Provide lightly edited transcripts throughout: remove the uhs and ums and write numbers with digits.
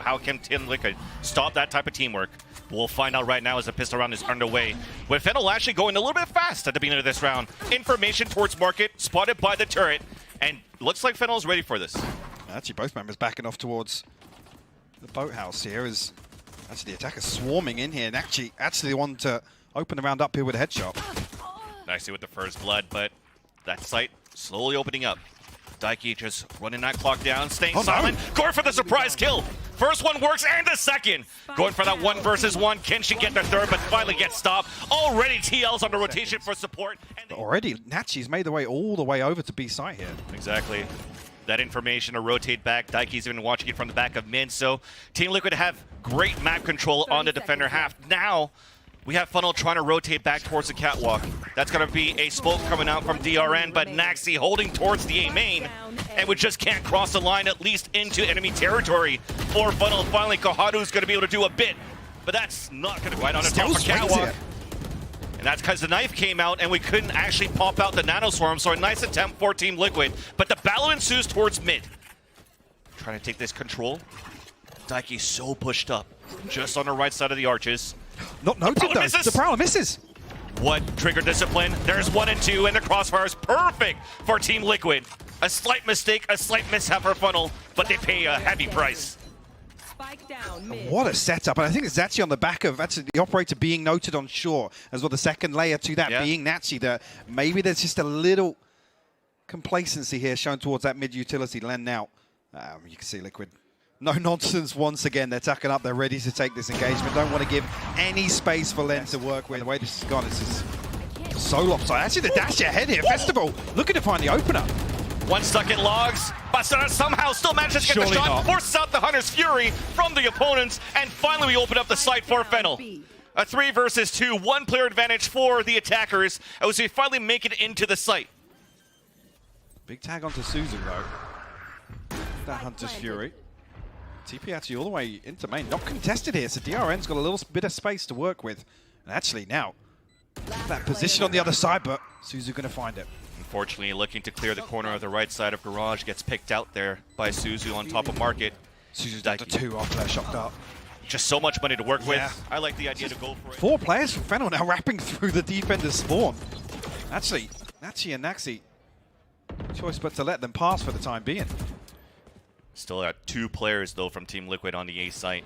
How can Team Liquid stop that type of teamwork? We'll find out right now as the pistol round is underway. With FENNEL actually going a little bit fast at the beginning of this round. Information towards market, spotted by the turret, and looks like FENNEL is ready for this. Actually, both members backing off towards the boathouse here as actually the attacker swarming in here, and actually the one to open the round up here with a headshot. Nicely with the first blood, but that site slowly opening up. Daiki just running that clock down, staying silent, going for the surprise kill. First one works, and the second. Going for that 1 versus 1. Can she get the third, but finally gets stopped. Already TL's on the rotation for support. And already, Nachi's made the way all the way over to B site here. Exactly. That information to rotate back. Daiki's even watching it from the back of mid, so Team Liquid have great map control on the defender half. Now, we have FENNEL trying to rotate back towards the catwalk. That's going to be a smoke coming out from DRN, but Naxi holding towards the A main, and we just can't cross the line, at least into enemy territory. For FENNEL, finally, Koharu's going to be able to do a bit, but that's not going to right on the top of catwalk. And that's because the knife came out, and we couldn't actually pop out the nanoswarm, so a nice attempt for Team Liquid. But the battle ensues towards mid. Trying to take this control. Daiki's so pushed up, just on the right side of the arches. Not noted though. The Prowler misses. What trigger discipline? There's 1 and 2, and the crossfire is perfect for Team Liquid. A slight mistake, a slight mishap for FENNEL, but they pay a heavy price. What a setup, and I think it's actually on the back of actually the operator being noted on shore as well. The second layer to that being Nachi, that maybe there's just a little complacency here shown towards that mid utility. Len now, you can see Liquid. No nonsense once again. They're tucking up. They're ready to take this engagement. Don't want to give any space for Len to work with. The way this has gone, this is so lopsided. Actually, the dash ahead here. Festival looking to find the opener. One stuck in logs. Basara somehow still manages to get the shot. Forces out the Hunter's Fury from the opponents. And finally, we open up the site for FENNEL. A 3 versus 2. 1 player advantage for the attackers as we finally make it into the site. Big tag onto Suzu, though. That Hunter's Fury. TP actually all the way into main. Not contested here, so DRN's got a little bit of space to work with. And actually now, that position on the other side, but Suzu going to find it. Unfortunately, looking to clear the corner of the right side of Garage, gets picked out there by Suzu on top of Market. Suzu's down to 2 after that shocked up. Just so much money to work with. I like the idea to go for it. 4 players from FENNEL now wrapping through the defender's spawn. Actually, Nachi and Naxi, choice but to let them pass for the time being. Still got 2 players, though, from Team Liquid on the A site.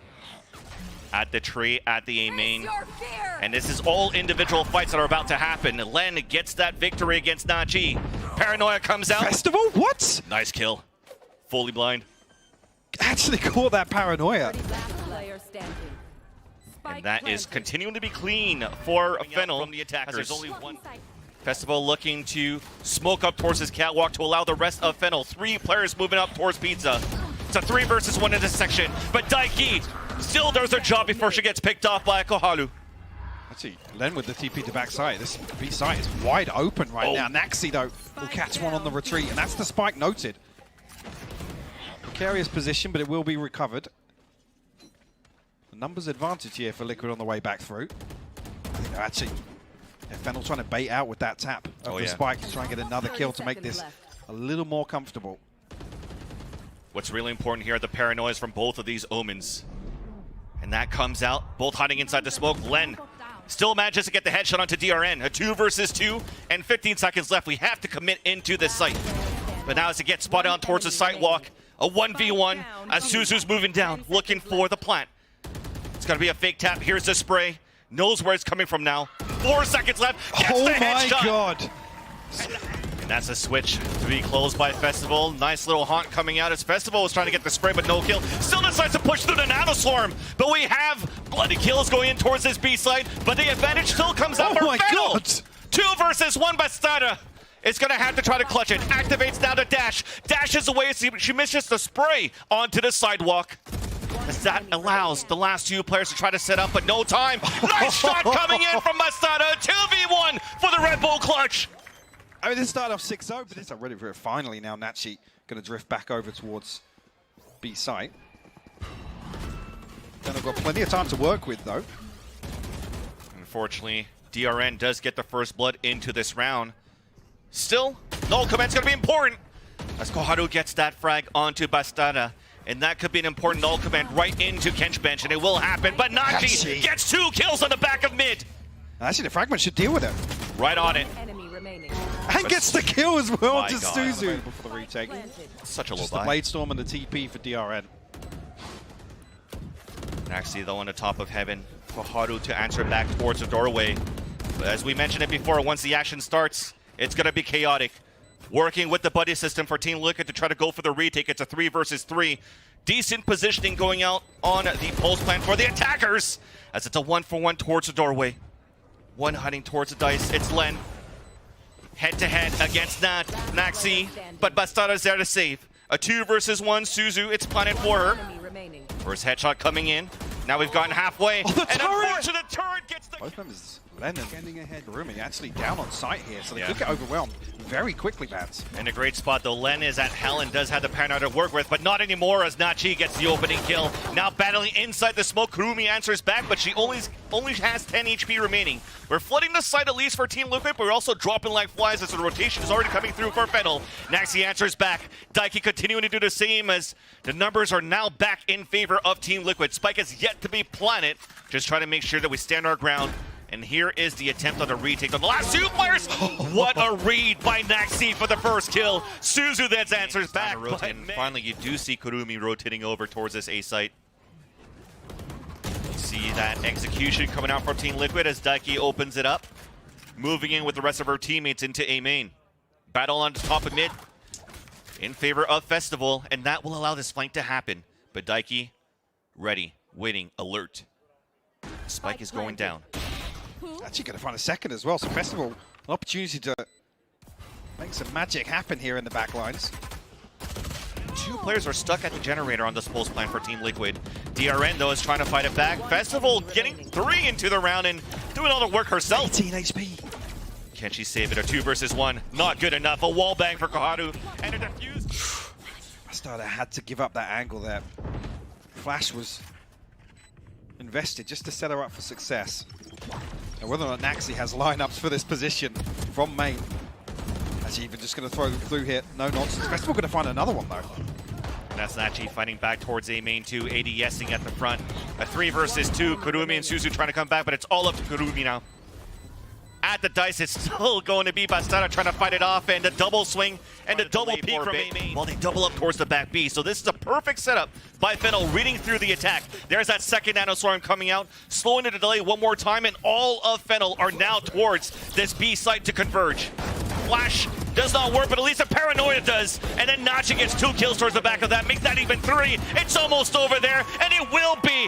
At the tree, at the A main. And this is all individual fights that are about to happen. Len gets that victory against Nachi. Paranoia comes out. Festival? What? Nice kill. Fully blind. Actually caught that Paranoia. And that is continuing to be clean for FENNEL from the attackers. There's only 1. Festival looking to smoke up towards his catwalk to allow the rest of FENNEL. 3 players moving up towards Pizza. It's a 3 versus 1 in this section. But Daiki still does her job before she gets picked off by Koharu. Actually, Len with the TP to backside. This B side is wide open right now. Naxi, though, will catch one on the retreat, and that's the spike noted. Precarious position, but it will be recovered. The numbers advantage here for Liquid on the way back through. I think they're actually... FENNEL trying to bait out with that tap of the spike to try and get another kill to make this a little more comfortable. What's really important here are the paranoias from both of these omens. And that comes out, both hiding inside the smoke. Len still manages to get the headshot onto DRN. A 2 versus 2 and 15 seconds left. We have to commit into this site. But now as it gets spotted on towards the sidewalk, a 1v1 as Suzu's moving down, looking for the plant. It's going to be a fake tap. Here's the spray. Knows where it's coming from now. 4 seconds left. Gets the headshot. My God. And that's a switch to be closed by Festival. Nice little haunt coming out as Festival was trying to get the spray, but no kill. Still decides to push through the nanoswarm. But we have bloody kills going in towards this B site, but the advantage still comes out for FENNEL. 2 versus 1 Bastarda. It's going to have to try to clutch it. Activates now to Dash. Dashes away. She misses the spray onto the sidewalk. As that allows the last 2 players to try to set up, but no time. Nice shot coming in from Bastarda. 2v1 for the Red Bull clutch. I mean, this started off 6-0, but it's ready for it. Finally, now Nachi going to drift back over towards B site. Then I've got plenty of time to work with, though. Unfortunately, DRN does get the first blood into this round. Still, no comment's going to be important as Koharu gets that frag onto Bastarda. And that could be an important ult command right into Kench bench, and it will happen. But Nachi gets 2 kills on the back of mid. Actually, the fragment should deal with it. Right on it. And gets the kill as well, My just God. Suzu for the retake. Such a low Just the buy. Blade Storm and the TP for DRN. Actually, though, on the top of heaven for Haru to answer back towards the doorway. But as we mentioned it before, once the action starts, it's going to be chaotic. Working with the buddy system for Team Liquid to try to go for the retake. It's a 3 versus 3. Decent positioning going out on the pulse plan for the attackers, as it's a 1-for-1 towards the doorway. One hiding towards the dice. It's Len. Head-to-head against Naxi, but Bastardo's there to save. A 2 versus 1, Suzu, it's planted for her. First headshot coming in. Now we've gotten halfway. Oh, the and turret! unfortunate turret gets the... Both members, Len and standing ahead. Rumi actually down on site here, so they Yeah. could get overwhelmed very quickly, Vance. In a great spot, though. Len is at hell and does have the paranoid to work with, but not anymore as Nachi gets the opening kill. Now battling inside the smoke. Kurumi answers back, but she only has 10 HP remaining. We're flooding the site at least for Team Liquid, but we're also dropping like flies as the rotation is already coming through for FENNEL. Naxi answers back. Daiki continuing to do the same as the numbers are now back in favor of Team Liquid. Spike is yet to be planted. Just trying to make sure that we stand our ground. And here is the attempt on the retake on the last 2 players. What a read by Naxi for the first kill. Suzu then answers back. And finally, you do see Kurumi rotating over towards this A site. See that execution coming out from Team Liquid as Daiki opens it up. Moving in with the rest of her teammates into A main. Battle on top of mid in favor of Festival, and that will allow this flank to happen. But Daiki, ready, waiting, alert. Spike is going down. Actually going to find a second as well, so Festival, an opportunity to make some magic happen here in the back lines. 2 players are stuck at the generator on this pulse plan for Team Liquid. DRN, though, is trying to fight it back. Festival getting 3 into the round and doing all the work herself. 18 HP. Can she save it? A 2 versus 1. Not good enough. A wall bang for Koharu. And a defuse. Bastardo had to give up that angle there. Flash was invested just to set her up for success. And whether or not Naxi has lineups for this position from main. Is he even just going to throw them through here? No nonsense. Festival going to find another one, though. And that's Nachi fighting back towards A main 2. ADSing at the front. A 3 versus 2. Kurumi and Suzu trying to come back, but it's all up to Kurumi now. At the dice, it's still going to be Bastardo trying to fight it off, and a double swing and a double peek from A main. Well, they double up towards the back B, so this is a perfect setup by FENNEL reading through the attack. There's that second nanoswarm coming out, slowing the delay one more time, and all of FENNEL are now towards this B site to converge. Flash does not work, but at least a paranoia does. And then Nachi gets 2 kills towards the back of that, make that even 3. It's almost over there, and it will be